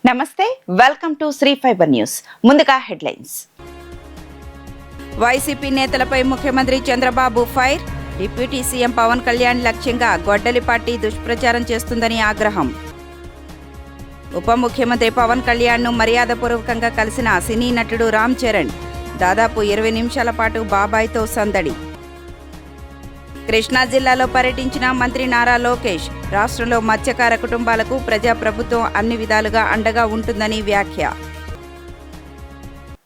నమస్తే, welcome to Shri fiber news. ముందుగా హెడ్లైన్స్. వైసీపీ నేతలపై ముఖ్యమంత్రి Chandrababu fire. Deputy CM Pawan Kalyan లక్ష్యంగా గొడ్డలి పార్టీ దుష్ప్రచారం చేస్తుందని ఆగ్రహం. ఉప ముఖ్యమంత్రి పవన్ కళ్యాణ్ను మర్యాదపూర్వకంగా కలిసిన సినీ నటుడు రామ్ చరణ్. దాదాపు 20 నిమిషాల పాటు బాబాయ్తో సందడి. కృష్ణా జిల్లాలో పర్యటించిన మంత్రి నారా లోకేష్. రాష్ట్రంలో మత్స్యకార కుటుంబాలకు ప్రజాప్రభుత్వం అన్ని విధాలుగా అండగా ఉంటుందని వ్యాఖ్య.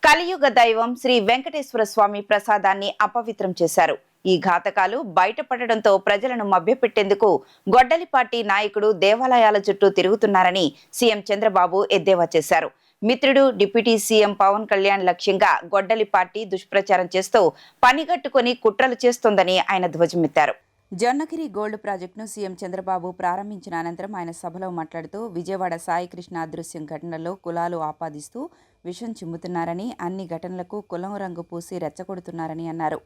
కలియుగ దైవం శ్రీ వెంకటేశ్వర స్వామి ప్రసాదాన్ని అపవిత్రం చేశారు. ఈ ఘాతకాలు బయటపడడంతో ప్రజలను మభ్యపెట్టేందుకు గొడ్డలి పార్టీ నాయకుడు దేవాలయాల చుట్టూ తిరుగుతున్నారని సీఎం చంద్రబాబు ఎద్దేవా చేశారు. మిత్రుడు డిప్యూటీ సీఎం పవన్ కళ్యాణ్ లక్ష్యంగా గొడ్డలి పార్టీ దుష్ప్రచారం చేస్తూ పనిగట్టుకుని కుట్రలు చేస్తోందని ఆయన ధ్వజమెత్తారు. జొన్నగిరి గోల్డ్ ప్రాజెక్టును సీఎం చంద్రబాబు ప్రారంభించిన అనంతరం ఆయన సభలో మాట్లాడుతూ విజయవాడ సాయికృష్ణ అదృశ్యం ఘటనలో కులాలు ఆపాదిస్తూ విషం చిమ్ముతున్నారని, అన్ని ఘటనలకు కులం రంగు పూసి రెచ్చగొడుతున్నారని అన్నారు.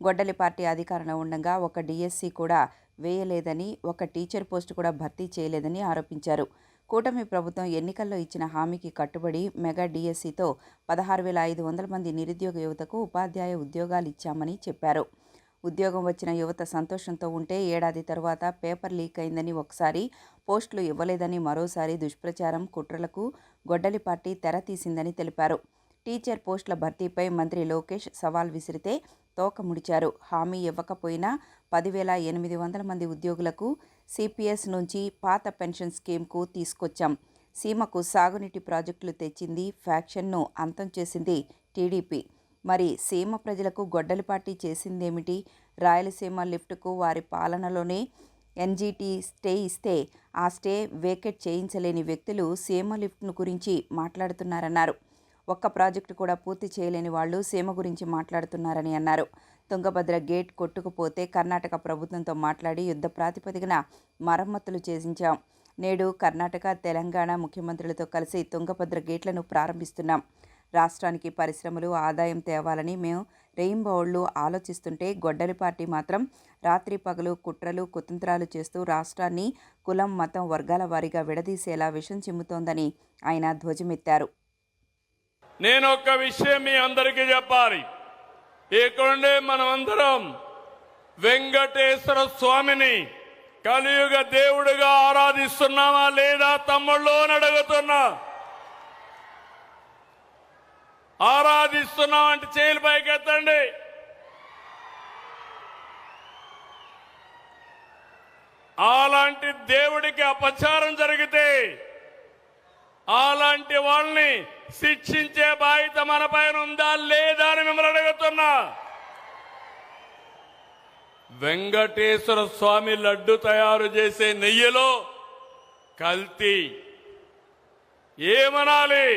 గొడ్డలి పార్టీ అధికారంలో ఉండగా ఒక డిఎస్సి కూడా వేయలేదని, ఒక టీచర్ పోస్టు కూడా భర్తీ చేయలేదని ఆరోపించారు. కూటమి ప్రభుత్వం ఎన్నికల్లో ఇచ్చిన హామీకి కట్టుబడి మెగా డిఎస్సితో 16,500 మంది నిరుద్యోగ యువతకు ఉపాధ్యాయ ఉద్యోగాలు ఇచ్చామని చెప్పారు. ఉద్యోగం వచ్చిన యువత సంతోషంతో ఉంటే ఏడాది తరువాత పేపర్ లీక్ అయిందని ఒకసారి, పోస్టులు ఇవ్వలేదని మరోసారి దుష్ప్రచారం కుట్రలకు గొడ్డలి పార్టీ తెర తీసిందని తెలిపారు. టీచర్ పోస్టుల భర్తీపై మంత్రి లోకేష్ సవాల్ విసిరితే తోక ముడిచారు. హామీ ఇవ్వకపోయినా 10,800 మంది ఉద్యోగులకు సిపిఎస్ నుంచి పాత పెన్షన్ స్కీమ్కు తీసుకొచ్చాం. సీమకు సాగునీటి ప్రాజెక్టులు తెచ్చింది, ఫ్యాక్షన్ను అంతం చేసింది టీడీపీ. మరి సీమ ప్రజలకు గొడ్డలి పార్టీ చేసిందేమిటి? రాయలసీమ లిఫ్ట్కు వారి పాలనలోనే ఎన్జీటీ స్టే ఇస్తే ఆ స్టే వేకెట్ చేయించలేని వ్యక్తులు సీమ లిఫ్ట్ను గురించి మాట్లాడుతున్నారన్నారు. ఒక్క ప్రాజెక్టు కూడా పూర్తి చేయలేని వాళ్లు సీమ గురించి మాట్లాడుతున్నారని అన్నారు. తుంగభద్ర గేట్ కొట్టుకుపోతే కర్ణాటక ప్రభుత్వంతో మాట్లాడి యుద్ధ ప్రాతిపదికన మరమ్మతులు చేయించాం. నేడు కర్ణాటక, తెలంగాణ ముఖ్యమంత్రులతో కలిసి తుంగభద్ర గేట్లను ప్రారంభిస్తున్నాం. రాష్ట్రానికి పరిశ్రమలు, ఆదాయం తేవాలని మేము రెయింబౌళ్లు ఆలోచిస్తుంటే గొడ్డలి పార్టీ మాత్రం రాత్రి పగలు కుట్రలు, కుతంత్రాలు చేస్తూ రాష్ట్రాన్ని కులం, మతం, వర్గాల వారీగా విడదీసేలా విషం చిమ్ముతోందని ఆయన ధ్వజమెత్తారు. నేను ఒక విషయం మీ అందరికీ చెప్పాలి. ఇక్కడుండే మనమందరం వెంకటేశ్వర స్వామిని కలియుగ దేవుడిగా ఆరాధిస్తున్నామా లేదా తమ్ముళ్ళు అని అడుగుతున్నా. ఆరాధిస్తున్నాం అంటే చేతులు పైకెత్తండి. అలాంటి దేవుడికి అపచారం జరిగితే అలాంటి వాళ్ళని శిక్షించే బాధ్యత మన పైన ఉందా లేదా అని మిమ్మల్ని అడుగుతున్నా. వెంకటేశ్వర స్వామి లడ్డు తయారు చేసే నెయ్యిలో కల్తీ ఏమనాలి?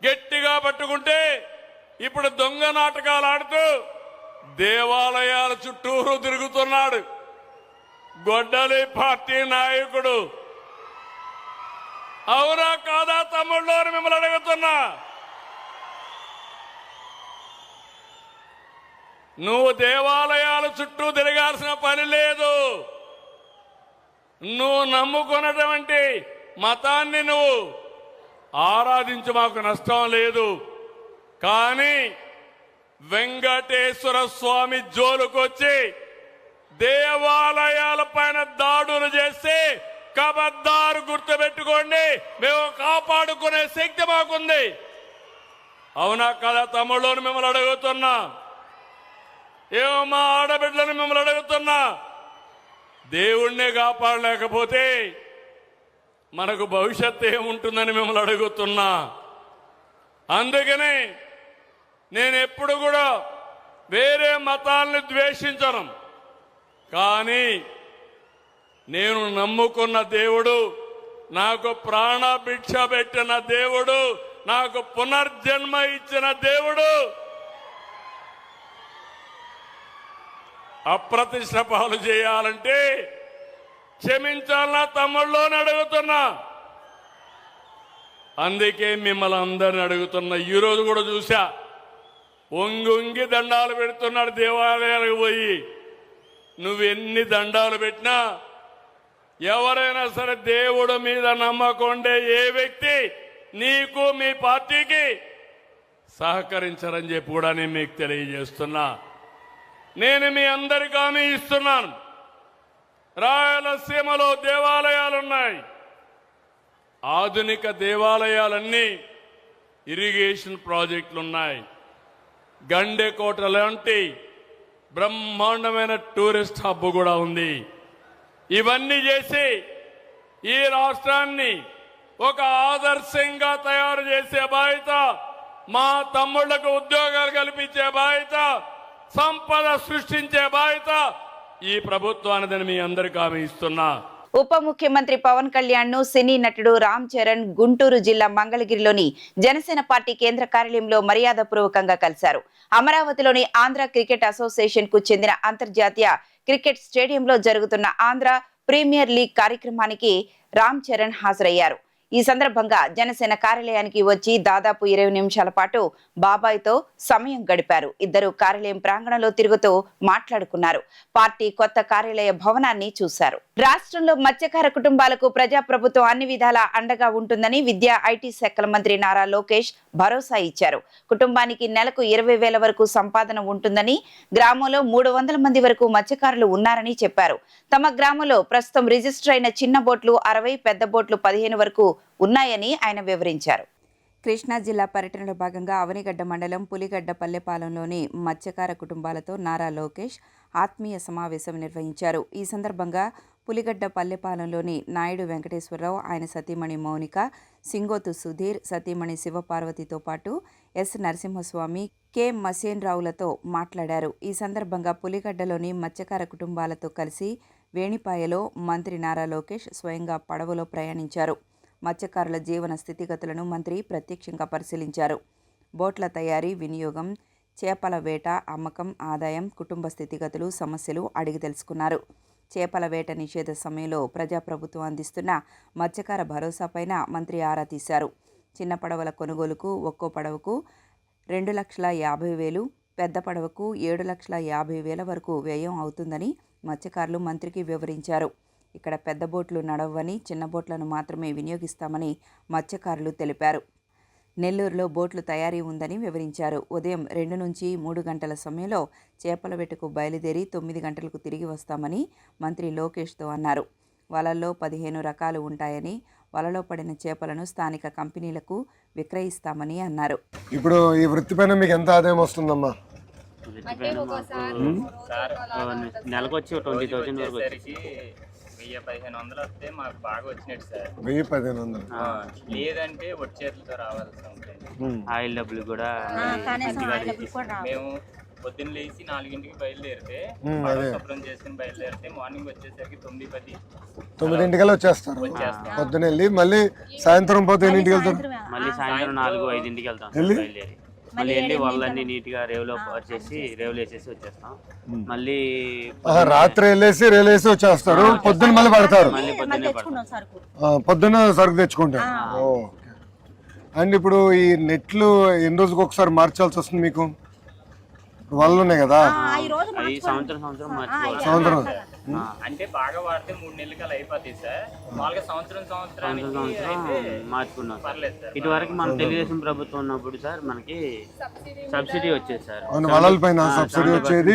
గట్టిగా పట్టుకుంటే ఇప్పుడు దొంగ నాటకాలు ఆడుతూ దేవాలయాల చుట్టూరు తిరుగుతున్నాడు గొడ్డలి పార్టీ నాయకుడు. అవునా కాదా తమ్ముళ్ళు అని మిమ్మల్ని అడుగుతున్నా. నువ్వు దేవాలయాల చుట్టూ తిరగాల్సిన పని లేదు. నువ్వు నమ్ముకున్నటువంటి మతాన్ని నువ్వు ఆరాధించి మాకు నష్టం లేదు. కానీ వెంకటేశ్వర స్వామి జోలుకొచ్చి దేవాలయాల పైన దాడులు చేస్తే కబద్దారు గుర్తుపెట్టుకోండి, మేము కాపాడుకునే శక్తి మాకుంది. అవునా కదా తమ్ముళ్ళని మిమ్మల్ని అడుగుతున్నా. ఏమో మా ఆడబిడ్డలను మిమ్మల్ని అడుగుతున్నా. దేవుణ్ణే కాపాడలేకపోతే మనకు భవిష్యత్తు ఏముంటుందని మిమ్మల్ని అడుగుతున్నా. అందుకనే నేను ఎప్పుడు కూడా వేరే మతాలను ద్వేషించను. కానీ నేను నమ్ముకున్న దేవుడు, నాకు ప్రాణభిక్ష పెట్టిన దేవుడు, నాకు పునర్జన్మ ఇచ్చిన దేవుడు అప్రతిష్ట పాలు చేయాలంటే క్షమించాలన్నా తమ్ముళ్ళని అడుగుతున్నా. అందుకే మిమ్మల్ని అందరిని అడుగుతున్నా. ఈరోజు కూడా చూసా, ఒంగి దండాలు పెడుతున్నాడు దేవాలయాలకు పోయి. నువ్వు ఎన్ని దండాలు పెట్టినా ఎవరైనా సరే దేవుడు మీద నమ్మకుండే ఏ వ్యక్తి నీకు మీ పార్టీకి సహకరించరని చెప్పి కూడా నేను మీకు తెలియజేస్తున్నా. నేను మీ అందరికీ హామీ ఇస్తున్నాను. రాయలసీమలో దేవాలయాలున్నాయి. ఆధునిక దేవాలయాలన్నీ ఇరిగేషన్ ప్రాజెక్టులు ఉన్నాయి. గండెకోట లాంటి బ్రహ్మాండమైన టూరిస్ట్ హబ్ కూడా ఉంది. ఇవన్నీ చేసి ఈ రాష్ట్రాన్ని ఒక ఆదర్శంగా తయారు చేసే బాధ్యత, మా తమ్ముళ్లకు ఉద్యోగాలు కల్పించే బాధ్యత, సంపద సృష్టించే బాధ్యత ఈ ప్రభుత్వానిదని మీ అందరికీ హామీ ఇస్తున్నా. ఉప ముఖ్యమంత్రి పవన్ కళ్యాణ్ ను సినీ నటుడు రామ్ చరణ్ గుంటూరు జిల్లా మంగళగిరిలోని జనసేన పార్టీ కేంద్ర కార్యాలయంలో మర్యాదపూర్వకంగా కలిశారు. అమరావతిలోని ఆంధ్ర క్రికెట్ అసోసియేషన్ కు చెందిన అంతర్జాతీయ క్రికెట్ స్టేడియంలో జరుగుతున్న ఆంధ్ర ప్రీమియర్ లీగ్ కార్యక్రమానికి రామ్ చరణ్ హాజరయ్యారు. ఈ సందర్భంగా జనసేన కార్యాలయానికి వచ్చి దాదాపు 20 నిమిషాల పాటు బాబాయ్తో సమయం గడిపారు. ఇద్దరు కార్యాలయం ప్రాంగణంలో తిరుగుతూ మాట్లాడుకున్నారు. పార్టీ కొత్త కార్యాలయ భవనాన్ని చూశారు. రాష్ట్రంలో మత్స్యకార కుటుంబాలకు ప్రజాప్రభుత్వం అన్ని విధాలా అండగా ఉంటుందని విద్యా ఐటీ శాఖల మంత్రి నారా లోకేష్ భరోసా ఇచ్చారు. కుటుంబానికి నెలకు 20,000 వరకు సంపాదన ఉంటుందని, గ్రామంలో 300 మంది వరకు మత్స్యకారులు ఉన్నారని చెప్పారు. తమ గ్రామంలో ప్రస్తుతం రిజిస్టర్ అయిన చిన్న బోట్లు 60, పెద్ద బోట్లు 15 వరకు ఉన్నాయని ఆయన వివరించారు. కృష్ణా జిల్లా పర్యటనలో భాగంగా అవనిగడ్డ మండలం పులిగడ్డ పల్లెపాలెంలోని మత్స్యకార కుటుంబాలతో నారా లోకేష్ ఆత్మీయ సమావేశం నిర్వహించారు. ఈ సందర్భంగా పులిగడ్డ పల్లెపాలెంలోని నాయుడు వెంకటేశ్వరరావు, ఆయన సతీమణి మౌనిక, సింగోతు సుధీర్, సతీమణి శివపార్వతితో పాటు ఎస్ నరసింహస్వామి, కె మసేన్ రావులతో మాట్లాడారు. ఈ సందర్భంగా పులిగడ్డలోని మత్స్యకార కుటుంబాలతో కలిసి వేణిపాయలో మంత్రి నారా లోకేష్ స్వయంగా పడవలో ప్రయాణించారు. మత్స్యకారుల జీవన స్థితిగతులను మంత్రి ప్రత్యక్షంగా పరిశీలించారు. బోట్ల తయారీ, వినియోగం, చేపల వేట, అమ్మకం, ఆదాయం, కుటుంబ స్థితిగతులు, సమస్యలు అడిగి తెలుసుకున్నారు. చేపల వేట నిషేధ సమయంలో ప్రజాప్రభుత్వం అందిస్తున్న మత్స్యకార భరోసాపైన మంత్రి ఆరా తీశారు. చిన్న పడవల కొనుగోలుకు ఒక్కో పడవకు 2,50,000, పెద్ద పడవకు 7,50,000 వరకు వ్యయం అవుతుందని మత్స్యకారులు మంత్రికి వివరించారు. ఇక్కడ పెద్ద బోట్లు నడవని, చిన్న బోట్లను మాత్రమే వినియోగిస్తామని మత్స్యకారులు తెలిపారు. నెల్లూరులో బోట్లు తయారీ ఉందని వివరించారు. ఉదయం 2 నుంచి 3 గంటల సమయంలో చేపల వేటకు బయలుదేరి 9 గంటలకు తిరిగి వస్తామని మంత్రి లోకేష్తో అన్నారు. వలల్లో 15 రకాలు ఉంటాయని, వలలో పడిన చేపలను స్థానిక కంపెనీలకు విక్రయిస్తామని అన్నారు. ఇప్పుడు ఈ వృత్తిపైన మీకు ఎంత ఆదాయం వస్తుందమ్మా? నెలకు వచ్చి 20,000 వరకు వచ్చి 1,000-1,500 వస్తే మాకు బాగా వచ్చినట్టు సార్. 1,000-1,500 లేదంటే ఒట్టి చేతులతో రావాలి సార్. ఆయిల్ డబ్బులు కూడా మేము పొద్దున్న లేచి 4 బయలుదేరితే శుభ్రం చేసుకుని బయలుదేరితే మార్నింగ్ వచ్చేసరికి 9-10 వచ్చేస్తారు. పొద్దున వెళ్ళి మళ్ళీ సాయంత్రం పోతే ఎన్నింటికి వెళ్తారు? మళ్ళీ సాయంత్రం 4-5 వెళ్తాం బయలుదేరి. మళ్ళీ వెళ్ళి వాళ్ళని నీట్ గా రేవులో వచ్చేసి రేవులు వేసేసి వచ్చేస్తాం. మళ్ళీ రాత్రి వెళ్ళేసి రేవులు వేసి వచ్చేస్తారు. పొద్దున్న మళ్ళీ పడతారు. మళ్ళీ పొద్దున్నే పడతాం. పొద్దున్న సరుకు తెచ్చుకుంటారు. అండ్ ఇప్పుడు ఈ నెట్లు ఎన్ని రోజులకు ఒకసారి మార్చాల్సి వస్తుంది మీకు? వాళ్ళు ఉన్నాయి కదా, అవి సంవత్సరం మార్చుకోవాలి. సంవత్సరం అంటే బాగా వాడితే 3 నెలలకి అలా అయిపోతాయి సార్. మామూలుగా సంవత్సరానికి మార్చుకున్నాం. ఇటువరకు మన తెలుగుదేశం ప్రభుత్వం ఉన్నప్పుడు సార్ మనకి సబ్సిడీ వచ్చేది సార్. వలల పైన సబ్సిడీ వచ్చేది,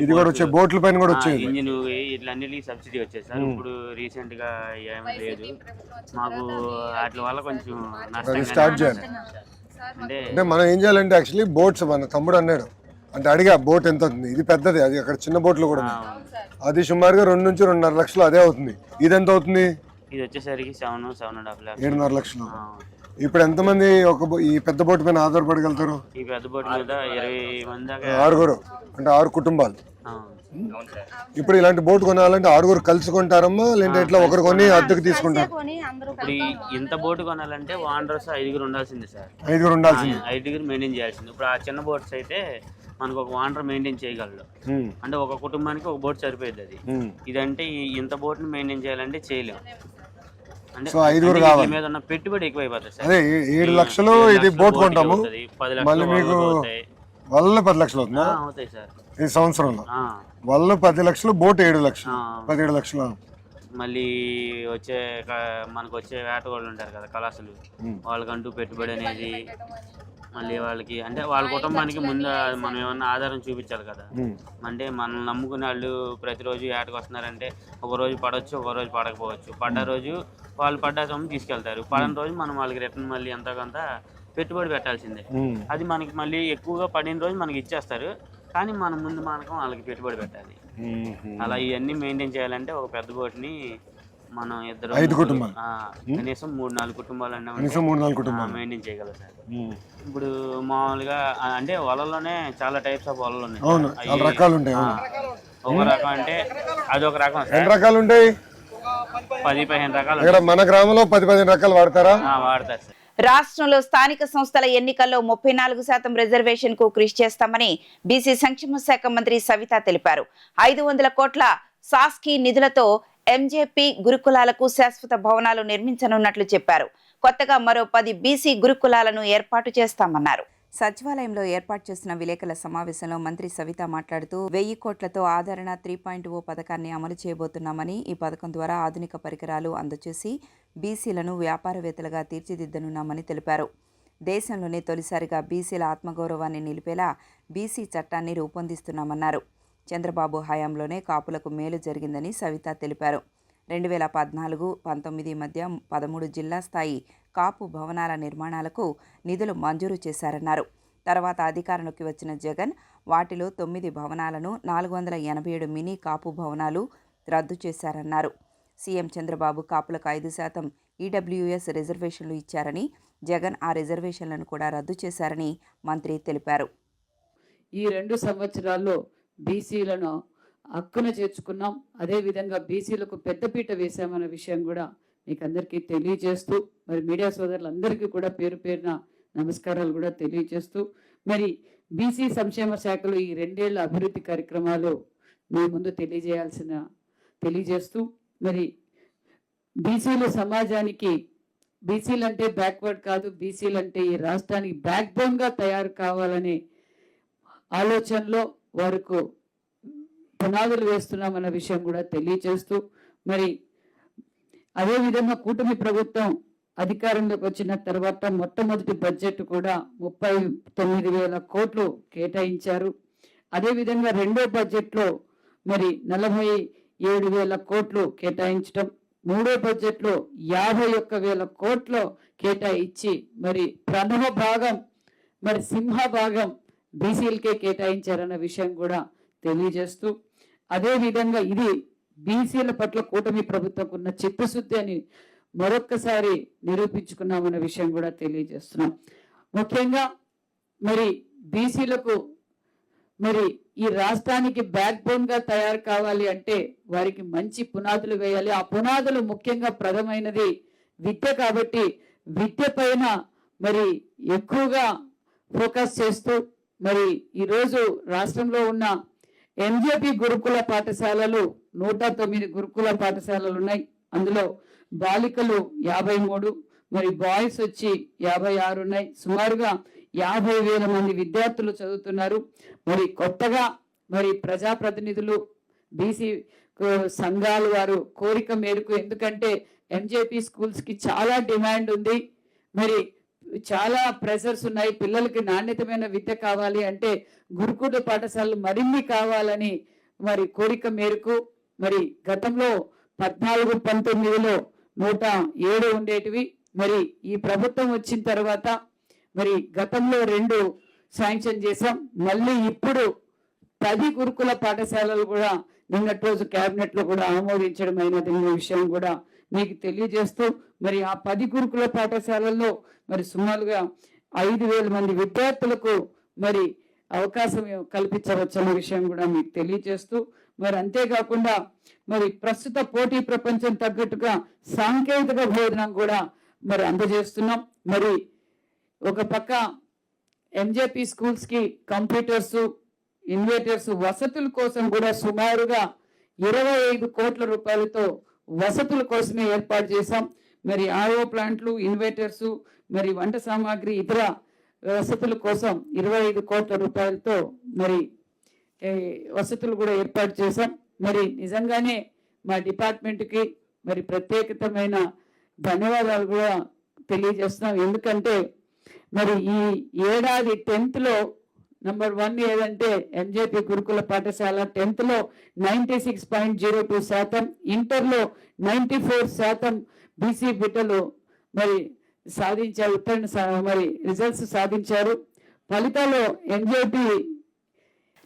ఇది కూడా వచ్చే బోట్ల పైన కూడా వచ్చేది. ఇంజిన్ ఇట్లన్నిటికీ సబ్సిడీ వచ్చేది సార్. ఇప్పుడు రీసెంట్ గా ఏమీ లేదు. మాకు వాటి వల్ల కొంచెం నష్టం స్టార్ట్ చేయాలి. అంటే మనం ఏం చేయాలంటే యాక్చువల్లీ బోట్స్, మన తమ్ముడు అన్నాడు అంటే అడిగా బోట్ ఎంత అవుతుంది, ఇది పెద్దది, అది అక్కడ చిన్న బోట్లు కూడా ఉన్నాయి, అది సుమారుగా 2 నుంచి 2.5 లక్షలు అదే అవుతుంది. ఇది ఎంత అవుతుంది? ఇది వచ్చేసరికి 7.5 లక్షలు, 7.5 లక్షలు. ఇప్పుడు ఎంతమంది ఈ పెద్ద బోట్ పైన ఆధారపడగలుగుతారు? ఈ పెద్ద బోట్ మీద 20 మంది దాకా, 6 అంటే 6 కుటుంబాలు. ఇప్పుడు ఇలాంటి బోట్ కొనాలంటే 6 కలిసి కొంటారమ్మా, లేదంటే ఇట్లా ఒకరు కొని అద్దెకు తీసుకుంటారు? ఇప్పుడు ఇంత బోటు కొనాలంటే ఓనర్స్ 5 ఉండాల్సింది సార్. 5 ఉండాల్సింది, 5 మెయింటైన్ చేయాల్సింది. ఇప్పుడు ఆ చిన్న బోట్స్ అయితే మనకు ఒక ఓనర్ మెయింటైన్ చేయగలడు. అంటే ఒక కుటుంబానికి ఒక బోట్ సరిపోయింది. అది ఇదంటే ఇంత బోట్ని మెయింటైన్ చేయాలంటే చేయలేము. అంటే సో 5 అంటే కావాలి. వీటి మీద ఉన్న పెట్టుబడి ఎక్కువైపోతుంది సార్. అదే 7 లక్షలు ఇది బోట్ కొంటాము, 10 మళ్ళీ లక్షలు మీకు అవుతాయి. వల్ల 10 లక్షలు అవుతుందా అవుతాయి సార్. ఈ సంవత్సరంలో? ఆ, వల్ల 10 లక్షలు, బోట్ 7 లక్షలు, ఆ. 17 లక్షలు. మళ్ళీ మనకు వచ్చే వేటగాళ్ళు ఉంటారు కదా కళాశాలు, వాళ్ళకంటూ పెట్టుబడి అనేది మళ్ళీ వాళ్ళకి అంటే వాళ్ళ కుటుంబానికి ముందు మనం ఏమన్నా ఆధారం చూపించాలి కదా. అంటే మనం నమ్ముకునే వాళ్ళు ప్రతిరోజు వేటకు వస్తున్నారంటే ఒక రోజు పడవచ్చు, ఒక రోజు పడకపోవచ్చు. పడ్డ రోజు వాళ్ళు పడ్డ సొమ్ము తీసుకెళ్తారు, పడని రోజు మనం వాళ్ళకి రిటర్న్ మళ్ళీ ఎంతో కొంత పెట్టుబడి పెట్టాల్సిందే. అది మనకి మళ్ళీ ఎక్కువగా పడిన రోజు మనకి ఇచ్చేస్తారు, కానీ మనం ముందు మనకం వాళ్ళకి పెట్టుబడి పెట్టాలి. అలా ఇవన్నీ మెయింటైన్ చేయాలంటే ఒక పెద్ద బోట్ని మనం 5 కుటుంబాలు, కనీసం 3-4 కుటుంబాలు కనీసం 3-4 కుటుంబాలు మెయింటైన్ చేయగలరు సార్. ఇప్పుడు మామూలుగా అంటే వలల్లోనే చాలా టైప్స్ ఆఫ్ వలలు ఉన్నాయి. అవును, చాలా రకాలు ఉంటాయి. ఒక రకం అంటే అదొక రకం సార్. ఎన్ని రకాలు ఉంటాయి? 10-15 రకాలు ఇక్కడ మన గ్రామంలో 10-15 రకాలు వాడతారా? వాడతారు సార్. రాష్ట్రంలో స్థానిక సంస్థల ఎన్నికల్లో 34% రిజర్వేషన్ కు కృషి చేస్తామని బీసీ సంక్షేమ శాఖ మంత్రి సవిత తెలిపారు. 500 కోట్ల సాస్కీ నిధులతో ఎంజేపీ గురుకులాలకు శాశ్వత భవనాలు నిర్మించనున్నట్లు చెప్పారు. కొత్తగా మరో 10 బీసీ గురుకులాలను ఏర్పాటు చేస్తామన్నారు. సచివాలయంలో ఏర్పాటు చేసిన విలేకరుల సమావేశంలో మంత్రి సవిత మాట్లాడుతూ 1000 కోట్లతో ఆదరణ 3.0 పథకాన్ని అమలు చేయబోతున్నామని, ఈ పథకం ద్వారా ఆధునిక పరికరాలు అందజేసి బీసీలను వ్యాపారవేత్తలుగా తీర్చిదిద్దనున్నామని తెలిపారు. దేశంలోనే తొలిసారిగా బీసీల ఆత్మగౌరవాన్ని నిలిపేలా బీసీ చట్టాన్ని రూపొందిస్తున్నామన్నారు. చంద్రబాబు హయాంలోనే కాపులకు మేలు జరిగిందని సవిత తెలిపారు. 2014-19 మధ్య 13 జిల్లా స్థాయి కాపు భవనాల నిర్మాణాలకు నిధులు మంజూరు చేశారన్నారు. తర్వాత అధికారంలోకి వచ్చిన జగన్ వాటిలో 9 భవనాలను 487 మినీ కాపు భవనాలు రద్దు చేశారన్నారు. సీఎం చంద్రబాబు కాపులకు 5% ఈడబ్ల్యూఎస్ రిజర్వేషన్లు ఇచ్చారని, జగన్ ఆ రిజర్వేషన్లను కూడా రద్దు చేశారని మంత్రి తెలిపారు. ఈ 2 సంవత్సరాల్లో బీసీలను హక్కున చేర్చుకున్నాం, అదేవిధంగా బీసీలకు పెద్దపీట వేశామన్న విషయం కూడా మీకు అందరికీ తెలియజేస్తూ, మరి మీడియా సోదరులందరికీ కూడా పేరు పేరున నమస్కారాలు కూడా తెలియజేస్తూ, మరి బీసీ సంక్షేమ శాఖలో ఈ 2 ఏళ్ల అభివృద్ధి కార్యక్రమాలు మీ ముందు తెలియజేస్తూ, మరి బీసీలు సమాజానికి, బీసీలంటే బ్యాక్వర్డ్ కాదు, బీసీలంటే ఈ రాష్ట్రానికి బ్యాక్ బోన్గా తయారు కావాలనే ఆలోచనలో వారికి పునాదులు వేస్తున్నామన్న విషయం కూడా తెలియజేస్తూ, మరి అదేవిధంగా కూటమి ప్రభుత్వం అధికారంలోకి వచ్చిన తర్వాత మొట్టమొదటి బడ్జెట్ కూడా 39,000 కోట్లు కేటాయించారు. అదేవిధంగా రెండో బడ్జెట్లో మరి 47,000 కోట్లు కేటాయించడం, మూడో బడ్జెట్లో 51,000 కోట్లు కేటాయించి మరి ప్రథమ భాగం, మరి సింహ భాగం బీసీలకే కేటాయించారన్న విషయం కూడా తెలియజేస్తూ, అదేవిధంగా ఇది బీసీల పట్ల కూటమి ప్రభుత్వం ఉన్న చిత్తశుద్ధి అని మరొక్కసారి నిరూపించుకున్నామన్న విషయం కూడా తెలియజేస్తున్నాం. ముఖ్యంగా మరి బీసీలకు మరి ఈ రాష్ట్రానికి బ్యాక్ బోన్గా తయారు కావాలి అంటే వారికి మంచి పునాదులు వేయాలి. ఆ పునాదులు ముఖ్యంగా ప్రథమైనది విద్య కాబట్టి విద్య పైన మరి ఎక్కువగా ఫోకస్ చేస్తూ, మరి ఈరోజు రాష్ట్రంలో ఉన్న ఎంజేపీ గురుకుల పాఠశాలలు 109 గురుకుల పాఠశాలలు ఉన్నాయి. అందులో బాలికలు 53, మరి బాయ్స్ వచ్చి 56 ఉన్నాయి. సుమారుగా 50,000 మంది విద్యార్థులు చదువుతున్నారు. మరి కొత్తగా మరి ప్రజాప్రతినిధులు, బీసీ సంఘాలు వారు కోరిక మేరకు, ఎందుకంటే ఎంజేపీ స్కూల్స్కి చాలా డిమాండ్ ఉంది, మరి చాలా ప్రెషర్స్ ఉన్నాయి, పిల్లలకి నాణ్యతమైన విద్య కావాలి అంటే గురుకుల పాఠశాలలు మరిన్ని కావాలని మరి కోరిక మేరకు, మరి గతంలో 14-19లో 107 ఉండేటివి, మరి ఈ ప్రభుత్వం వచ్చిన తర్వాత మరి గతంలో 2 శాంక్షన్ చేశాం. మళ్ళీ ఇప్పుడు 10 గురుకుల పాఠశాలలు కూడా నిన్నటి రోజు కేబినెట్ లో కూడా ఆమోదించడం అయినది విషయం కూడా మీకు తెలియజేస్తూ, మరి ఆ 10 గురుకుల పాఠశాలల్లో మరి సుమారుగా 5,000 మంది విద్యార్థులకు మరి అవకాశం కల్పించవచ్చన్న విషయం కూడా మీకు తెలియజేస్తూ, మరి అంతేకాకుండా మరి ప్రస్తుత పోటీ ప్రపంచం తగ్గట్టుగా సాంకేతిక బోధనం కూడా మరి అందజేస్తున్నాం. మరి ఒక పక్క ఎంజేపీ స్కూల్స్ కి కంప్యూటర్స్, ఇన్వర్టర్స్, వసతుల కోసం కూడా సుమారుగా 25 కోట్ల రూపాయలతో వసతుల కోసమే ఏర్పాటు చేశాం. మరి ఆర్ఓ ప్లాంట్లు, ఇన్వర్టర్స్, మరి వంట సామాగ్రి, ఇతర వసతుల కోసం 25 కోట్ల రూపాయలతో మరి వసతులు కూడా ఏర్పాటు చేశాం. మరి నిజంగానే మా డిపార్ట్మెంట్కి మరి ప్రత్యేకమైన ధన్యవాదాలు కూడా తెలియజేస్తున్నాం. ఎందుకంటే మరి ఈ ఏడాది 10th నంబర్ 1 ఏదంటే ఎంజేపీ గురుకుల పాఠశాల 10th 96.02%, ఇంటర్లో 94% బీసీ బిడ్డలు మరి సాధించారు, మరి రిజల్ట్స్ సాధించారు. ఫలితాల్లో MJP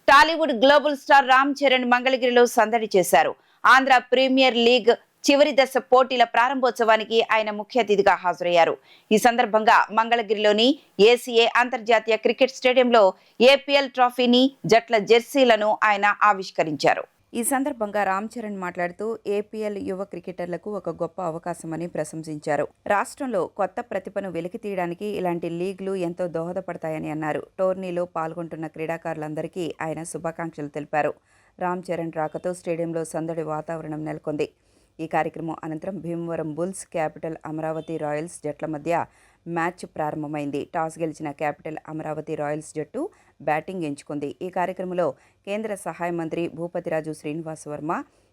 Tollywood global star Ram Charan మంగళగిరిలో సందడి చేశారు. ఆంధ్ర ప్రీమియర్ లీగ్ చివరి దశ పోటీల ప్రారంభోత్సవానికి ఆయన ముఖ్య అతిథిగా హాజరయ్యారు. ఈ సందర్భంగా మంగళగిరిలోని ఏసీఏ అంతర్జాతీయ క్రికెట్ స్టేడియంలో ఏపీఎల్ ట్రోఫీని, జట్ల జెర్సీలను ఆయన ఆవిష్కరించారు. ఈ సందర్భంగా రామ్ చరణ్ మాట్లాడుతూ ఏపీఎల్ యువ క్రికెటర్లకు ఒక గొప్ప అవకాశమని ప్రశంసించారు. రాష్ట్రంలో కొత్త ప్రతిభను వెలికితీయడానికి ఇలాంటి లీగ్లు ఎంతో దోహదపడతాయని అన్నారు. టోర్నీలో పాల్గొంటున్న క్రీడాకారులందరికీ ఆయన శుభాకాంక్షలు తెలిపారు. రామ్ చరణ్ రాకతో స్టేడియంలో సందడి వాతావరణం నెలకొంది. ఈ కార్యక్రమం అనంతరం Bhimavaram bulls, capital Amaravati Royals జట్ల మధ్య మ్యాచ్ ప్రారంభమైంది. టాస్ గెలిచిన క్యాపిటల్ అమరావతి రాయల్స్ జట్టు బ్యాటింగ్ ఎంచుకుంది. ఈ కార్యక్రమంలో కేంద్ర సహాయ మంత్రి భూపతిరాజు శ్రీనివాస్ వర్మ,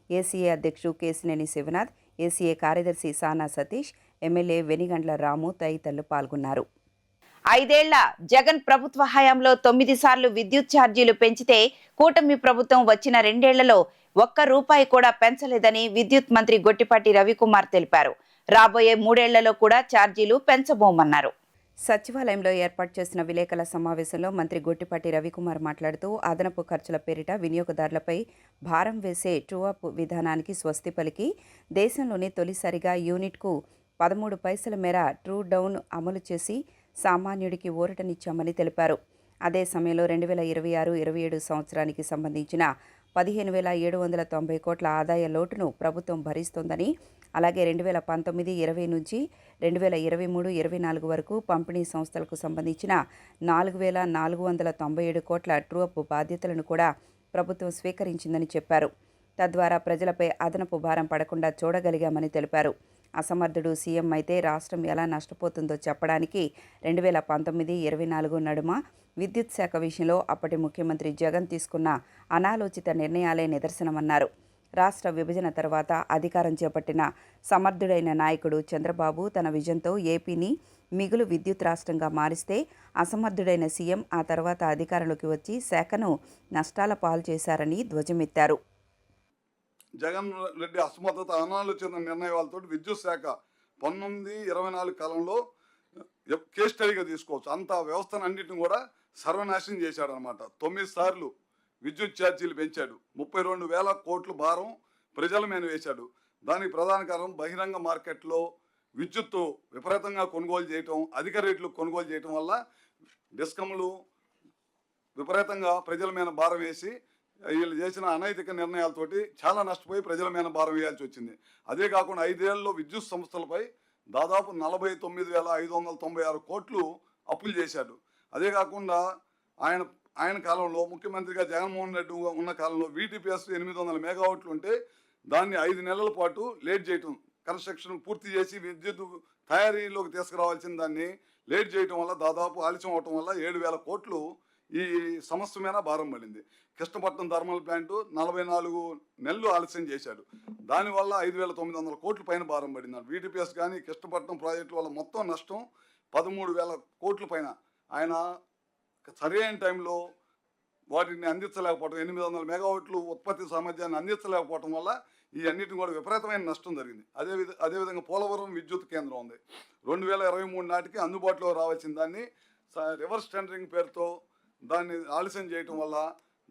ఏసీఏ అధ్యక్షుడు కేశినేని శివనాథ్, ఏసీఏ కార్యదర్శి సానా సతీష్, ఎమ్మెల్యే వెనిగండ్ల రాము తదితరులు పాల్గొన్నారు. 5 ఏళ్ల జగన్ ప్రభుత్వ హయాంలో 9 సార్లు విద్యుత్ ఛార్జీలు పెంచితే కూటమి ప్రభుత్వం వచ్చిన 2 ఏళ్లలో ఒక్క రూపాయి కూడా పెంచలేదని విద్యుత్ మంత్రి గొట్టిపాటి రవికుమార్ తెలిపారు. రాబోయే 3 ఏళ్లలో కూడా ఛార్జీలు పెంచబోమన్నారు. సచివాలయంలో ఏర్పాటు చేసిన విలేకరుల సమావేశంలో మంత్రి గొట్టిపాటి రవికుమార్ మాట్లాడుతూ అదనపు ఖర్చుల పేరిట వినియోగదారులపై భారం వేసే ట్రూ-అప్ విధానానికి స్వస్తి పలికి దేశంలోనే తొలిసారిగా యూనిట్కు 13 పైసల మేర ట్రూ డౌన్ అమలు చేసి సామాన్యుడికి ఊరటనిచ్చామని తెలిపారు. అదే సమయంలో 2026-27 సంవత్సరానికి సంబంధించిన 15,790 కోట్ల ఆదాయ లోటును ప్రభుత్వం భరిస్తోందని, అలాగే 2019-20 నుంచి 2023-24 వరకు పంపిణీ సంస్థలకు సంబంధించిన 4,497 కోట్ల ట్రూ-అప్ బాధ్యతలను కూడా ప్రభుత్వం స్వీకరించిందని చెప్పారు. తద్వారా ప్రజలపై అదనపు భారం పడకుండా చూడగలిగామని తెలిపారు. అసమర్థుడు సీఎం అయితే రాష్ట్రం ఎలా నష్టపోతుందో చెప్పడానికి 2019-24 నడుమ విద్యుత్ శాఖ విషయంలో అప్పటి ముఖ్యమంత్రి జగన్ తీసుకున్న అనాలోచిత నిర్ణయాలే నిదర్శనమన్నారు. రాష్ట్ర విభజన తర్వాత అధికారం చేపట్టిన సమర్థుడైన నాయకుడు చంద్రబాబు తన విజన్తో ఏపీని మిగులు విద్యుత్ రాష్ట్రంగా మారిస్తే అసమర్థుడైన సీఎం ఆ తర్వాత అధికారంలోకి వచ్చి శాఖను నష్టాల పాలు చేశారని ధ్వజమెత్తారు. జగన్ రెడ్డి అసమర్థత, అనాలోచిత నిర్ణయాలతో విద్యుత్ శాఖ 19-24 కాలంలో కేస్ స్టడీగా తీసుకోవచ్చు. అంత వ్యవస్థను అన్నింటిని కూడా సర్వనాశనం చేశాడనమాట. 9 సార్లు విద్యుత్ ఛార్జీలు పెంచాడు. 32,000 కోట్ల భారం ప్రజల మీద వేశాడు. దానికి ప్రధాన కారణం బహిరంగ మార్కెట్లో విద్యుత్తు విపరీతంగా కొనుగోలు చేయటం, అధిక రేట్లు కొనుగోలు చేయటం వల్ల డిస్కమ్లు విపరీతంగా ప్రజల మీద భారం వేసి వీళ్ళు చేసిన అనైతిక నిర్ణయాలతోటి చాలా నష్టపోయి ప్రజల మీద భారం వేయాల్సి వచ్చింది. అదే కాకుండా 5 ఏళ్లలో విద్యుత్ సంస్థలపై దాదాపు 49,596 కోట్లు అప్పులు చేశాడు. అదే కాకుండా ఆయన కాలంలో ముఖ్యమంత్రిగా జగన్మోహన్ రెడ్డి ఉన్న కాలంలో వీటీపీఎస్ 800 మెగావాట్లు ఉంటే దాన్ని 5 నెలల పాటు లేట్ చేయటం, కన్స్ట్రక్షన్ పూర్తి చేసి విద్యుత్ తయారీలోకి తీసుకురావాల్సిన దాన్ని లేట్ చేయటం వల్ల, దాదాపు ఆలస్యం అవటం వల్ల 7,000 కోట్లు ఈ సంస్థ మీద భారం పడింది. కృష్ణపట్నం థర్మల్ ప్లాంటు 44 నెలలు ఆలస్యం చేశాడు. దానివల్ల 5,900 కోట్ల పైన భారం పడింది. వీటీపీఎస్ కానీ కృష్ణపట్నం ప్రాజెక్టు వల్ల మొత్తం నష్టం 13,000 కోట్ల పైన. ఆయన సరైన టైంలో వాటిని అందించలేకపోవడం, 800 మెగావాట్లు ఉత్పత్తి సామర్థ్యాన్ని అందించలేకపోవడం వల్ల ఈ అన్నిటిని కూడా విపరీతమైన నష్టం జరిగింది. అదేవిధంగా పోలవరం విద్యుత్ కేంద్రం ఉంది. 2023 నాటికి అందుబాటులో రావాల్సిన దాన్ని రివర్స్ టెండరింగ్ పేరుతో దాన్ని ఆలస్యం చేయటం వల్ల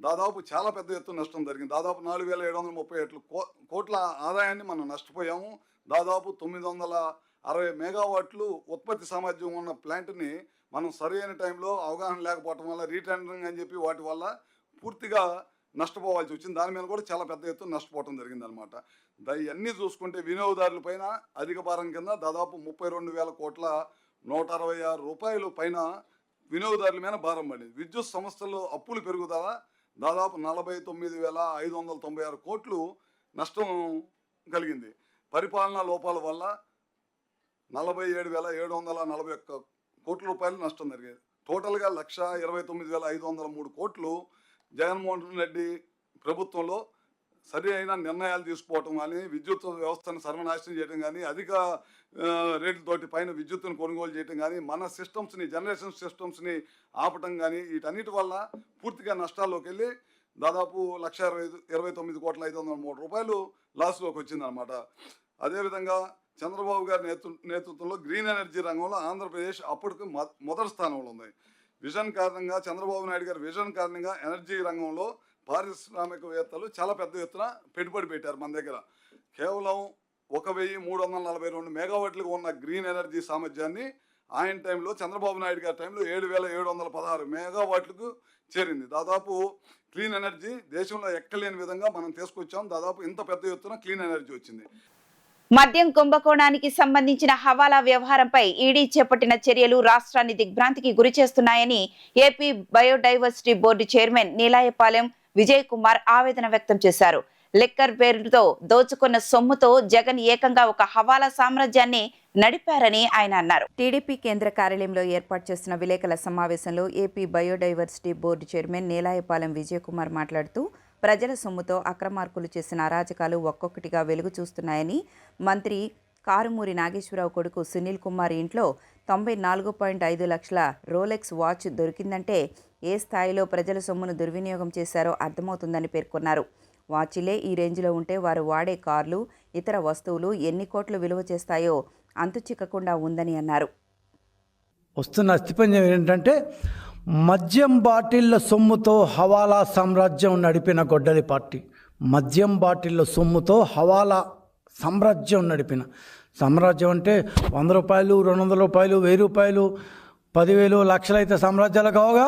దాదాపు చాలా పెద్ద ఎత్తున నష్టం జరిగింది. దాదాపు 4,737 కోట్ల ఆదాయాన్ని మనం నష్టపోయాము. దాదాపు 960 మెగావాట్లు ఉత్పత్తి సామర్థ్యం ఉన్న ప్లాంట్ని మనం సరైన టైంలో అవగాహన లేకపోవటం వల్ల, రీటెండరింగ్ అని చెప్పి వాటి వల్ల పూర్తిగా నష్టపోవాల్సి వచ్చింది. దాని మీద కూడా చాలా పెద్ద ఎత్తున నష్టపోవటం జరిగిందనమాట. ఇవన్నీ చూసుకుంటే వినియోగదారుల పైన అధిక భారం కింద దాదాపు 32,000 కోట్ల 166 రూపాయలు పైన వినియోగదారుల మీద భారం పడింది. విద్యుత్ సంస్థల్లో అప్పులు పెరుగుదల దాదాపు 49,596 కోట్లు నష్టం కలిగింది. పరిపాలనా లోపాల వల్ల 47,741 కోట్ల రూపాయలు నష్టం జరిగేది. టోటల్గా 1,29,503 కోట్లు జగన్మోహన్ రెడ్డి ప్రభుత్వంలో సరి అయిన నిర్ణయాలు తీసుకోవటం కానీ, విద్యుత్ వ్యవస్థను సర్వనాశనం చేయడం కానీ, అధిక రేట్లతోటి పైన విద్యుత్తును కొనుగోలు చేయడం కానీ, మన సిస్టమ్స్ని, జనరేషన్ సిస్టమ్స్ని ఆపటం కానీ, వీటన్నిటి వల్ల పూర్తిగా నష్టాల్లోకి వెళ్ళి దాదాపు 1,29,503 రూపాయలు లాస్లోకి వచ్చిందనమాట. అదేవిధంగా చంద్రబాబు గారి నేతృత్వంలో గ్రీన్ ఎనర్జీ రంగంలో ఆంధ్రప్రదేశ్ అప్పటికి మొదటి స్థానంలో ఉంది. విజన్ కారణంగా, చంద్రబాబు నాయుడు గారి విజన్ కారణంగా ఎనర్జీ రంగంలో పారిశ్రామికవేత్తలు చాలా పెద్ద ఎత్తున పెట్టుబడి పెట్టారు మన దగ్గర. కేవలం 1,342 మెగావాట్లుగా ఉన్న గ్రీన్ ఎనర్జీ సామర్థ్యాన్ని ఆయన టైంలో, చంద్రబాబు నాయుడు గారి టైంలో 7,716 మెగావాట్లకు చేరింది. దాదాపు క్లీన్ ఎనర్జీ దేశంలో ఎక్కలేని విధంగా మనం తీసుకొచ్చాం. దాదాపు ఇంత పెద్ద ఎత్తున క్లీన్ ఎనర్జీ వచ్చింది. మద్యం కుంభకోణానికి సంబంధించిన హవాలా వ్యవహారంపై ఈడీ చేపట్టిన చర్యలు రాష్ట్రాన్ని దిగ్భ్రాంతికి గురి చేస్తున్నాయని AP biodiversity board chairman Neelayapalem Vijay Kumar ఆవేదన వ్యక్తం చేశారు. లిక్కర్ పేరుతో దోచుకున్న సొమ్ముతో జగన్ ఏకంగా ఒక హవాలా సామ్రాజ్యాన్ని నడిపారని ఆయన అన్నారు. టీడీపీ కేంద్ర కార్యాలయంలో ఏర్పాటు చేసిన విలేకరుల సమావేశంలో AP biodiversity board chairman Neelayapalem Vijay Kumar మాట్లాడుతూ ప్రజల సొమ్ముతో అక్రమార్కులు చేసిన అరాచకాలు ఒక్కొక్కటిగా వెలుగు చూస్తున్నాయని, మంత్రి కారుమూరి నాగేశ్వరరావు కొడుకు సునీల్ కుమార్ ఇంట్లో 94.5 లక్షల రోలెక్స్ వాచ్ దొరికిందంటే ఏ స్థాయిలో ప్రజల సొమ్మును దుర్వినియోగం చేశారో అర్థమవుతుందని పేర్కొన్నారు. వాచిలే ఈ రేంజ్లో ఉంటే వారు వాడే కార్లు, ఇతర వస్తువులు ఎన్ని కోట్లు విలువ చేస్తాయో అంతు చిక్కకుండా ఉందని అన్నారు. వస్తున్న అస్థిపంజం ఏంటంటే, మద్యం బాటిళ్ల సొమ్ముతో హవాలా సామ్రాజ్యం నడిపిన గొడ్డలి పార్టీ. మద్యం బాటిళ్ల సొమ్ముతో హవాలా సామ్రాజ్యం నడిపిన సామ్రాజ్యం అంటే 100 రూపాయలు, 200 రూపాయలు, 1000 రూపాయలు, 10,000, లక్షలు అయితే సామ్రాజ్యాలు కావుగా,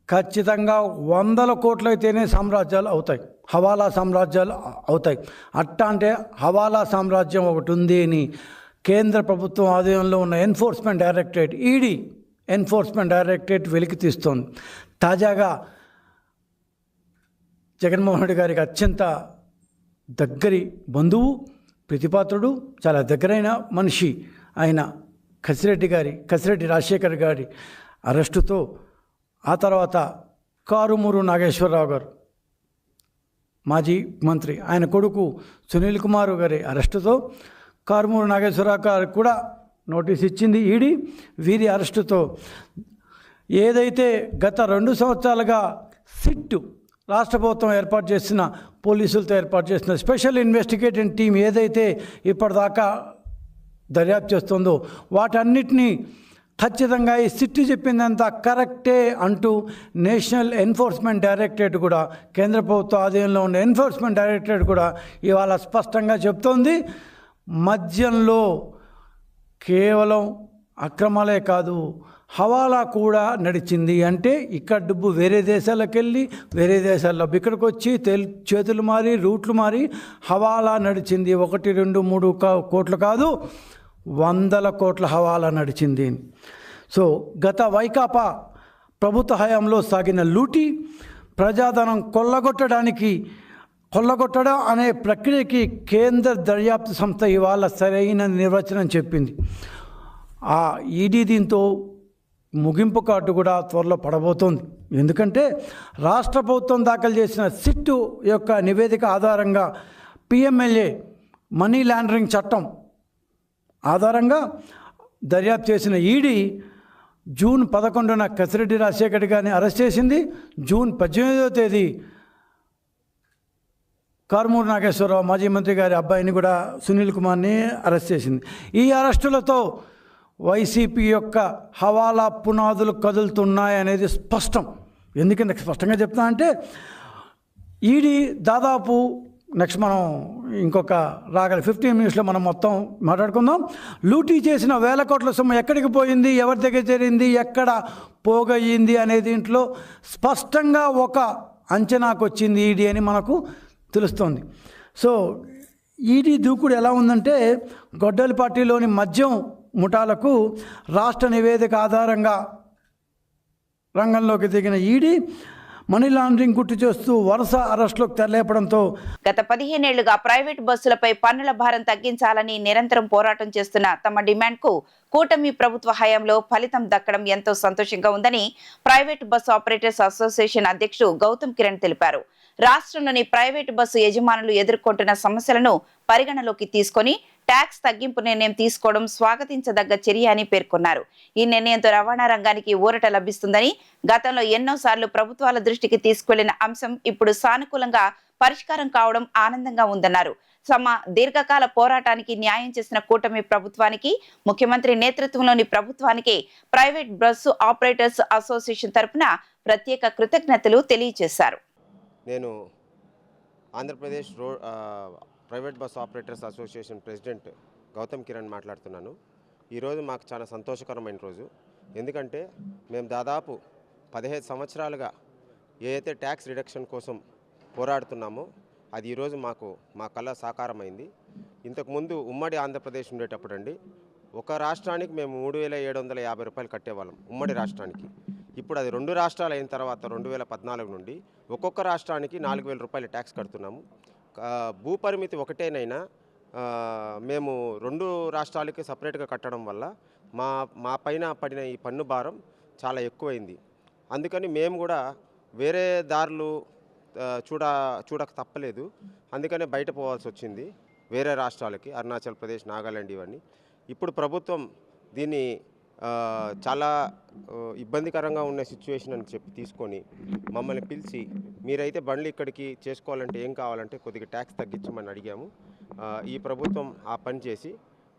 ఖచ్చితంగా 100 కోట్లు అయితేనే సామ్రాజ్యాలు అవుతాయి, హవాలా సామ్రాజ్యాలు అవుతాయి. అట్టా అంటే హవాలా సామ్రాజ్యం ఒకటి ఉంది అని కేంద్ర ప్రభుత్వం ఆధ్వర్యంలో ఉన్న enforcement directorate, ED enforcement directorate వెలికి తీస్తోంది. తాజాగా జగన్మోహన్ రెడ్డి గారికి అత్యంత దగ్గరి బంధువు, ప్రతిపాత్రుడు, చాలా దగ్గరైన మనిషి అయిన కసిరెడ్డి రాజశేఖర్ గారి అరెస్టుతో, ఆ తర్వాత కారుమూరు నాగేశ్వరరావు గారు మాజీ మంత్రి, ఆయన కొడుకు సునీల్ కుమార్ గారి అరెస్టుతో కారుమూరు నాగేశ్వరరావు గారికి కూడా నోటీస్ ఇచ్చింది ఈడీ. వీరి అరెస్టుతో ఏదైతే గత 2 సంవత్సరాలుగా సిట్ రాష్ట్ర ప్రభుత్వం ఏర్పాటు చేసిన, పోలీసులతో ఏర్పాటు చేసిన స్పెషల్ ఇన్వెస్టిగేటింగ్ టీం ఏదైతే ఇప్పటిదాకా దర్యాప్తు చేస్తుందో వాటన్నిటినీ ఖచ్చితంగా ఈ సిట్ చెప్పిందంతా కరెక్టే అంటూ నేషనల్ ఎన్ఫోర్స్మెంట్ డైరెక్టరేట్ కూడా, కేంద్ర ప్రభుత్వ ఆధీనంలో ఉన్న ఎన్ఫోర్స్మెంట్ డైరెక్టరేట్ కూడా ఇవాళ స్పష్టంగా చెప్తోంది, మద్యంలో కేవలం అక్రమాలే కాదు, హవాలా కూడా నడిచింది. అంటే ఇక్కడ డబ్బు వేరే దేశాలకు వెళ్ళి, వేరే దేశాల్లో ఇక్కడికి వచ్చి చేతులు మారి, రూట్లు మారి హవాలా నడిచింది. 1, 2, 3 కోట్లు కాదు, 100 కోట్ల హవాలా నడిచింది. సో గత వైకాపా ప్రభుత్వ హయాంలో సాగిన లూటీ, ప్రజాధనం కొల్లగొట్టడం అనే ప్రక్రియకి కేంద్ర దర్యాప్తు సంస్థ ఇవాళ సరైన నిర్వచనం చెప్పింది. ఆ ఈడీ దీంతో ముగింపు కార్డు కూడా త్వరలో పడబోతోంది. ఎందుకంటే రాష్ట్ర ప్రభుత్వం దాఖలు చేసిన సిట్ యొక్క నివేదిక ఆధారంగా పిఎంఎల్ఏ మనీ లాండరింగ్ చట్టం ఆధారంగా దర్యాప్తు చేసిన ఈడీ జూన్ 11న కసిరెడ్డి రాజశేఖర్ గారిని అరెస్ట్ చేసింది. జూన్ 18వ తేదీ కారుమూరు నాగేశ్వరరావు మాజీ మంత్రి గారి అబ్బాయిని కూడా, సునీల్ కుమార్ని అరెస్ట్ చేసింది. ఈ అరెస్టులతో వైసీపీ యొక్క హవాలా పునాదులు కదులుతున్నాయనేది స్పష్టం. ఎందుకంటే స్పష్టంగా చెప్తా అంటే, ఈడీ దాదాపు నెక్స్ట్ మనం ఇంకొక 15 మినిట్స్లో మనం మొత్తం మాట్లాడుకుందాం. లూటీ చేసిన 1000 కోట్ల సొమ్ము ఎక్కడికి పోయింది, ఎవరి దగ్గర చేరింది, ఎక్కడ పోగయ్యింది అనే దీంట్లో స్పష్టంగా ఒక అంచనాకు వచ్చింది ఈడీ అని మనకు తెలుస్తోంది. సో ఈడీ దూకుడు ఎలా ఉందంటే, గొడ్డలి పార్టీలోని మద్యం ముఠాలకు రాష్ట్ర నివేదిక ఆధారంగా రంగంలోకి దిగిన ఈడీ మనీ లాండరింగ్ గుర్తు చేస్తూ వరుస అరెస్టులకు తెరలేపడంతో గత 15 ఏళ్లుగా ప్రైవేట్ బస్సులపై పన్నుల భారం తగ్గించాలని నిరంతరం పోరాటం చేస్తున్న తమ డిమాండ్కు కూటమి ప్రభుత్వ హయాంలో ఫలితం దక్కడం ఎంతో సంతోషంగా ఉందని ప్రైవేట్ బస్సు ఆపరేటర్స్ అసోసియేషన్ అధ్యక్షుడు గౌతమ్ కిరణ్ తెలిపారు. రాష్ట్రంలోని ప్రైవేటు బస్సు యజమానులు ఎదుర్కొంటున్న సమస్యలను పరిగణలోకి తీసుకొని ట్యాక్స్ తగ్గింపు నిర్ణయం తీసుకోవడం స్వాగతించదగ్గ చర్య అని పేర్కొన్నారు. ఈ నిర్ణయంతో రవాణా రంగానికి ఊరట లభిస్తుందని, గతంలో ఎన్నోసార్లు ప్రభుత్వాల దృష్టికి తీసుకెళ్లిన అంశం ఇప్పుడు సానుకూలంగా పరిష్కారం కావడం ఆనందంగా ఉందన్నారు. తమ దీర్ఘకాల పోరాటానికి న్యాయం చేసిన కూటమి ప్రభుత్వానికి, ముఖ్యమంత్రి నేతృత్వంలోని ప్రభుత్వానికి ప్రైవేట్ బస్సు ఆపరేటర్స్ అసోసియేషన్ తరఫున ప్రత్యేక కృతజ్ఞతలు తెలియజేశారు. నేను Andhra Pradesh private bus operators association president Gautam Kiran మాట్లాడుతున్నాను. ఈరోజు మాకు చాలా సంతోషకరమైన రోజు. ఎందుకంటే మేము దాదాపు 15 సంవత్సరాలుగా ఏదైతే ట్యాక్స్ రిడక్షన్ కోసం పోరాడుతున్నామో అది ఈరోజు మా కళ సాకారమైంది. ఇంతకుముందు ఉమ్మడి ఆంధ్రప్రదేశ్ ఉండేటప్పుడు అండి, ఒక రాష్ట్రానికి మేము 3,750 రూపాయలు కట్టేవాళ్ళం ఉమ్మడి రాష్ట్రానికి. ఇప్పుడు అది 2 రాష్ట్రాలు అయిన తర్వాత 2014 నుండి ఒక్కొక్క రాష్ట్రానికి 4,000 రూపాయలు ట్యాక్స్ కడుతున్నాము. భూపరిమితి ఒకటేనైనా మేము 2 రాష్ట్రాలకి సపరేట్గా కట్టడం వల్ల మా పైన పడిన ఈ పన్ను భారం చాలా ఎక్కువైంది. అందుకని మేము కూడా వేరే దారులు చూడక తప్పలేదు. అందుకనే బయట పోవాల్సి వచ్చింది వేరే రాష్ట్రాలకి, అరుణాచల్ ప్రదేశ్, నాగాలాండ్ ఇవన్నీ. ఇప్పుడు ప్రభుత్వం దీన్ని చాలా ఇబ్బందికరంగా ఉన్న సిచ్యువేషన్ అని చెప్పి తీసుకొని మమ్మల్ని పిలిచి, మీరైతే బండ్లు ఇక్కడికి చేసుకోవాలంటే ఏం కావాలంటే కొద్దిగా ట్యాక్స్ తగ్గించమని అడిగాము. ఈ ప్రభుత్వం ఆ పని చేసి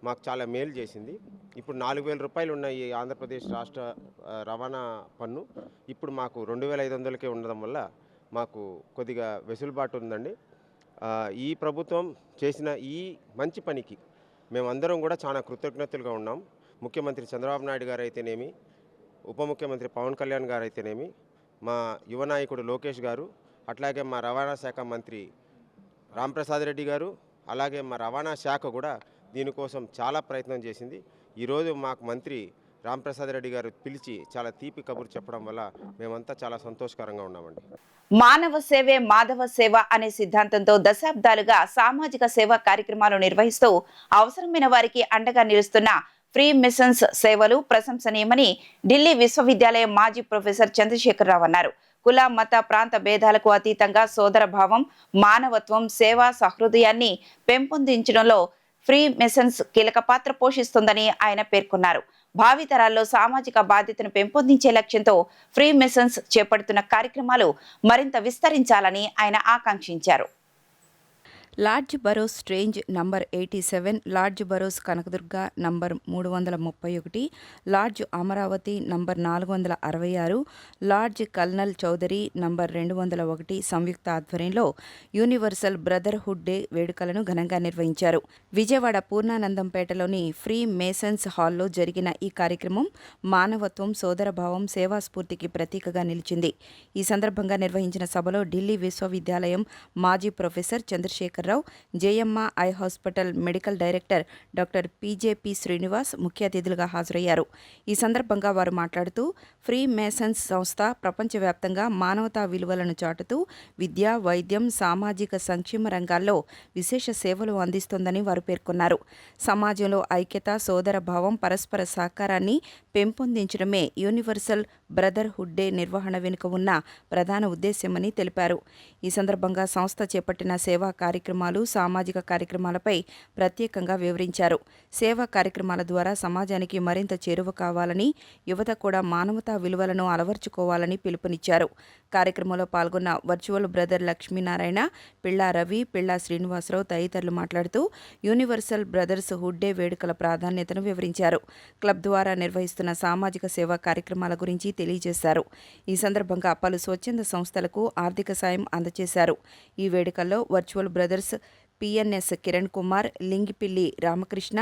మాకు చాలా మేలు చేసింది. ఇప్పుడు 4,000 రూపాయలు ఉన్న ఈ ఆంధ్రప్రదేశ్ రాష్ట్ర రవాణా పన్ను ఇప్పుడు మాకు 2,500కే ఉండడం వల్ల మాకు కొద్దిగా వెసులుబాటు ఉందండి. ఈ ప్రభుత్వం చేసిన ఈ మంచి పనికి మేమందరం కూడా చాలా కృతజ్ఞతలుగా ఉన్నాం. ముఖ్యమంత్రి చంద్రబాబు నాయుడు గారు అయితేనేమి, ఉప ముఖ్యమంత్రి పవన్ కళ్యాణ్ గారు అయితేనేమి, మా యువ నాయకుడు లోకేష్ గారు, అట్లాగే మా రవాణా శాఖ మంత్రి రాంప్రసాద్ రెడ్డి గారు, అలాగే మా రవాణా శాఖ కూడా దీనికోసం చాలా ప్రయత్నం చేసింది. ఈరోజు మాకు మంత్రి రాంప్రసాద్ రెడ్డి గారు పిలిచి చాలా తీపి కబురు చెప్పడం వల్ల మేమంతా చాలా సంతోషకరంగా ఉన్నామండి. మానవ సేవే మాధవ సేవ అనే సిద్ధాంతంతో దశాబ్దాలుగా సామాజిక సేవా కార్యక్రమాలు నిర్వహిస్తూ అవసరమైన వారికి అండగా నిలుస్తున్న ఫ్రీ మిషన్స్ సేవలు ప్రశంసనీయమని ఢిల్లీ విశ్వవిద్యాలయం మాజీ ప్రొఫెసర్ చంద్రశేఖరరావు అన్నారు. కుల, మత, ప్రాంత భేదాలకు అతీతంగా సోదర భావం, మానవత్వం, సేవా సహృదయాన్ని పెంపొందించడంలో ఫ్రీ మిషన్స్ కీలక పాత్ర పోషిస్తుందని ఆయన పేర్కొన్నారు. భావితరాల్లో సామాజిక బాధ్యతను పెంపొందించే లక్ష్యంతో ఫ్రీ మిషన్స్ చేపడుతున్న కార్యక్రమాలు మరింత విస్తరించాలని ఆయన ఆకాంక్షించారు. Lodge Burrows range number 87, lodge Burrows Kanakadurga number 331, lodge Amaravati number 466, lodge colonel Chaudhary number 201 సంయుక్త ఆధ్వర్యంలో యూనివర్సల్ బ్రదర్హుడ్ డే వేడుకలను ఘనంగా నిర్వహించారు. విజయవాడ పూర్ణానందంపేటలోని ఫ్రీ మేసన్స్ హాల్లో జరిగిన ఈ కార్యక్రమం మానవత్వం, సోదరభావం, సేవాస్ఫూర్తికి ప్రతీకగా నిలిచింది. ఈ సందర్భంగా నిర్వహించిన సభలో ఢిల్లీ విశ్వవిద్యాలయం మాజీ ప్రొఫెసర్ చంద్రశేఖరరావు, జేఎమ్మ eye hospital medical director doctor PJP Srinivas ముఖ్య అతిథులుగా హాజరయ్యారు. ఈ సందర్భంగా వారు మాట్లాడుతూ ఫ్రీ మేసన్స్ సంస్థ ప్రపంచవ్యాప్తంగా మానవతా విలువలను చాటుతూ విద్య, వైద్యం, సామాజిక సంక్షేమ రంగాల్లో విశేష సేవలు అందిస్తోందని వారు పేర్కొన్నారు. సమాజంలో ఐక్యత, సోదరభావం, పరస్పర సహకారాన్ని పెంపొందించడమే యూనివర్సల్ బ్రదర్హుడ్ డే నిర్వహణ వెనుక ఉన్న ప్రధాన ఉద్దేశ్యమని తెలిపారు. ఈ సందర్భంగా సంస్థ చేపట్టిన సేవా కార్యక్రమాలు, సామాజిక కార్యక్రమాలపై ప్రత్యేకంగా వివరించారు. సేవా కార్యక్రమాల ద్వారా సమాజానికి మరింత చేరువ కావాలని, యువత కూడా మానవతా విలువలను అలవర్చుకోవాలని పిలుపునిచ్చారు. కార్యక్రమంలో పాల్గొన్న వర్చువల్ బ్రదర్ లక్ష్మీనారాయణ, పిళ్ళా రవి, పిళ్ళా శ్రీనివాసరావు తదితరులు మాట్లాడుతూ యూనివర్సల్ బ్రదర్స్ హుడ్ డే వేడుకల ప్రాధాన్యతను వివరించారు. క్లబ్ ద్వారా నిర్వహిస్తున్న సామాజిక సేవా కార్యక్రమాల గురించి తెలియజేశారు. ఈ సందర్భంగా పలు స్వచ్ఛంద సంస్థలకు ఆర్థిక సాయం అందజేశారు. ఈ వేడుకల్లో virtual brothers PNS Kiran Kumar, Lingipilli Ramakrishna,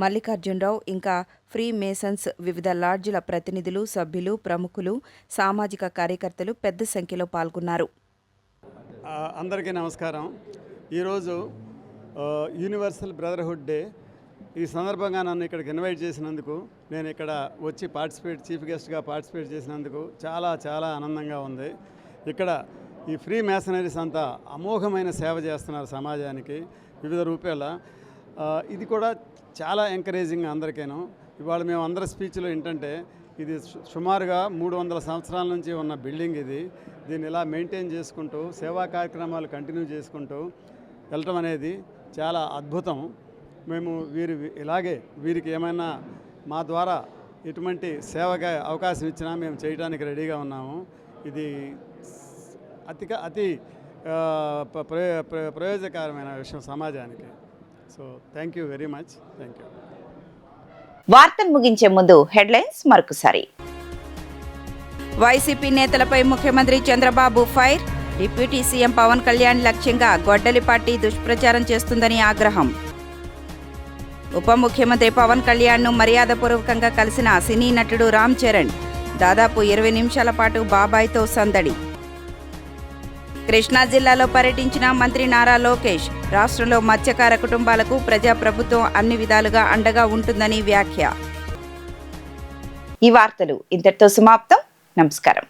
Mallikarjuna Rao, ఇంకా ఫ్రీ మేసన్స్ వివిధ లాడ్జిల ప్రతినిధులు, సభ్యులు, ప్రముఖులు, సామాజిక కార్యకర్తలు పెద్ద సంఖ్యలో పాల్గొన్నారు. అందరికీ నమస్కారం. ఈరోజు యూనివర్సల్ బ్రదర్హుడ్ డే. ఈ సందర్భంగా నన్ను ఇక్కడికి ఇన్వైట్ చేసినందుకు, నేను ఇక్కడ వచ్చి చీఫ్ గెస్ట్గా పార్టిసిపేట్ చేసినందుకు చాలా చాలా ఆనందంగా ఉంది. ఇక్కడ ఈ ఫ్రీ మేసనరీస్ అంతా అమోఘమైన సేవ చేస్తున్నారు సమాజానికి వివిధ రూపాల. ఇది కూడా చాలా ఎంకరేజింగ్ అందరికీను. ఇవాళ మేము అందరి స్పీచ్లో ఏంటంటే ఇది సుమారుగా 300 సంవత్సరాల నుంచి ఉన్న బిల్డింగ్ ఇది. దీన్ని ఇలా మెయింటైన్ చేసుకుంటూ సేవా కార్యక్రమాలు కంటిన్యూ చేసుకుంటూ వెళ్ళటం అనేది చాలా అద్భుతం. మేము ఇలాగే వీరికి ఏమైనా మా ద్వారా ఎటువంటి సేవగా అవకాశం ఇచ్చినా మేము చేయడానికి రెడీగా ఉన్నాము. ఇది అతి ప్రయోజనకరమైన విషయం సమాజానికి. So thank you very much. Thank you. వార్తలు ముగించే ముందు హెడ్లైన్స్ మరొకసారి. వైసీపీ నేతలపై ముఖ్యమంత్రి Chandrababu fire. Deputy CM Pawan Kalyan లక్ష్యంగా గొడ్డలి పార్టీ దుష్ప్రచారం చేస్తుందని ఆగ్రహం. ఉప ముఖ్యమంత్రి పవన్ కళ్యాణ్ను మర్యాదపూర్వకంగా కలిసిన సినీ నటుడు రామ్ చరణ్. దాదాపు 20 నిమిషాల పాటు బాబాయ్తో సందడి. కృష్ణా జిల్లాలో పర్యటించిన మంత్రి నారా లోకేష్. రాష్ట్రంలో మత్స్యకార కుటుంబాలకు ప్రజాప్రభుత్వం అన్ని విధాలుగా అండగా ఉంటుందని వ్యాఖ్య. ఈ వార్తలు ఇంతటితో సమాప్తం. నమస్కారం.